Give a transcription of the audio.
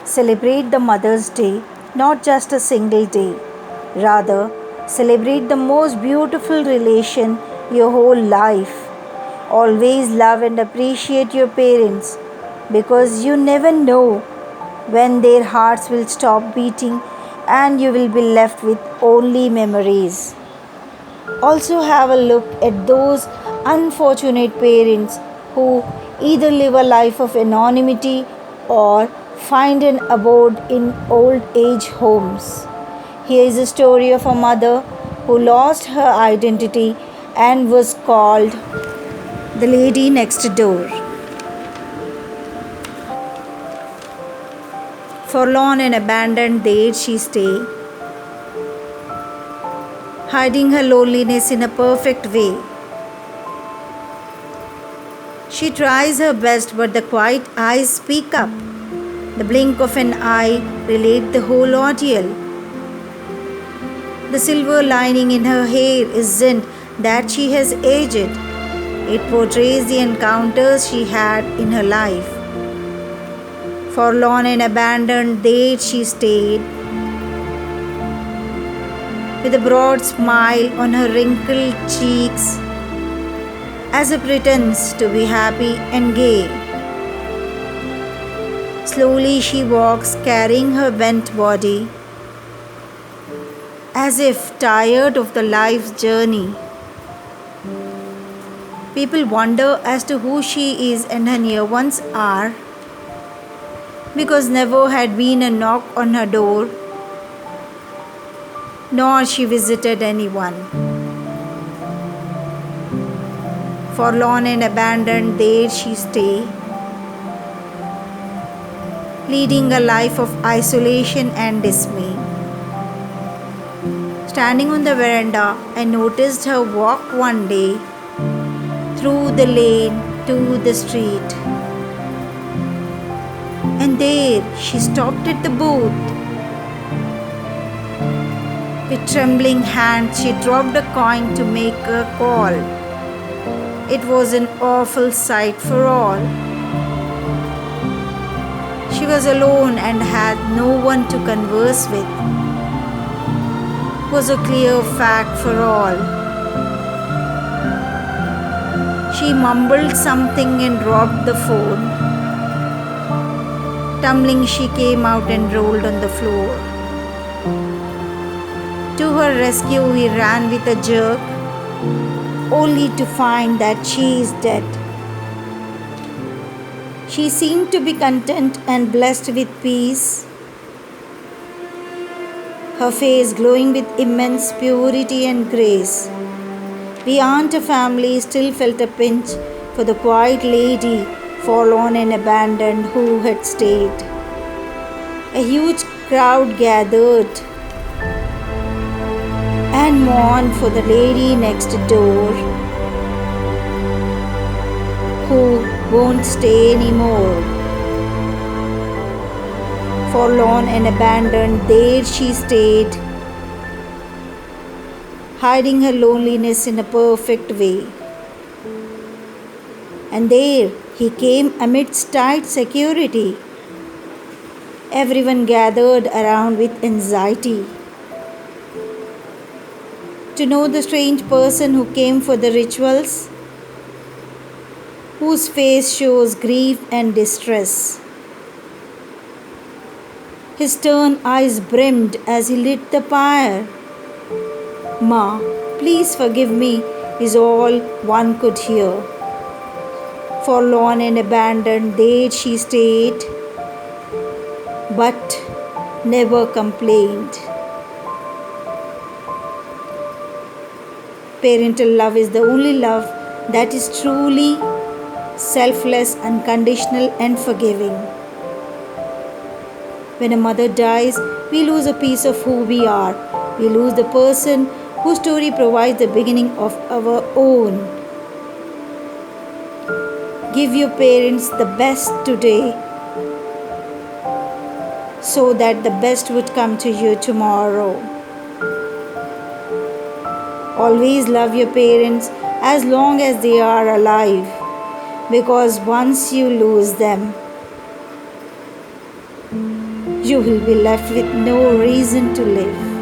Celebrate the Mother's Day, not just a single day. Rather, celebrate the most beautiful relation your whole life. Always love and appreciate your parents because you never know when their hearts will stop beating and you will be left with only memories. Also, have a look at those unfortunate parents who either live a life of anonymity or find an abode in old age homes. Here is a story of a mother who lost her identity and was called the lady next door. Forlorn and abandoned, there she stay, hiding her loneliness in a perfect way. She tries her best, but the quiet eyes speak up. The blink of an eye relate the whole ordeal. The silver lining in her hair isn't that she has aged. It portrays the encounters she had in her life. Forlorn and abandoned, there she stayed, with a broad smile on her wrinkled cheeks, as a pretense to be happy and gay. Slowly she walks, carrying her bent body, as if tired of the life's journey. People wonder as to who she is and her near ones are, because never had been a knock on her door, nor she visited anyone. Forlorn and abandoned, there she stay, leading a life of isolation and dismay. Standing on the veranda, I noticed her walk one day through the lane to the street. And there she stopped at the booth. With trembling hands, she dropped a coin to make a call. It was an awful sight for all. She was alone and had no one to converse with. It was a clear fact for all. She mumbled something and dropped the phone. Tumbling, she came out and rolled on the floor. To her rescue, he ran with a jerk, only to find that she is dead. She seemed to be content and blessed with peace, her face glowing with immense purity and grace. We aren't a family still felt a pinch for the quiet lady, forlorn and abandoned, who had stayed. A huge crowd gathered and mourned for the lady next door, who won't stay anymore. Forlorn and abandoned, there she stayed, hiding her loneliness in a perfect way. And there he came amidst tight security. Everyone gathered around with anxiety to know the strange person who came for the rituals, whose face shows grief and distress. His stern eyes brimmed as he lit the pyre. "Ma, please forgive me," is all one could hear. Forlorn and abandoned, there she stayed, but never complained. Parental love is the only love that is truly selfless, unconditional, and forgiving. When a mother dies, we lose a piece of who we are. We lose the person whose story provides the beginning of our own. Give your parents the best today so that the best would come to you tomorrow. Always love your parents as long as they are alive, because once you lose them, you will be left with no reason to live.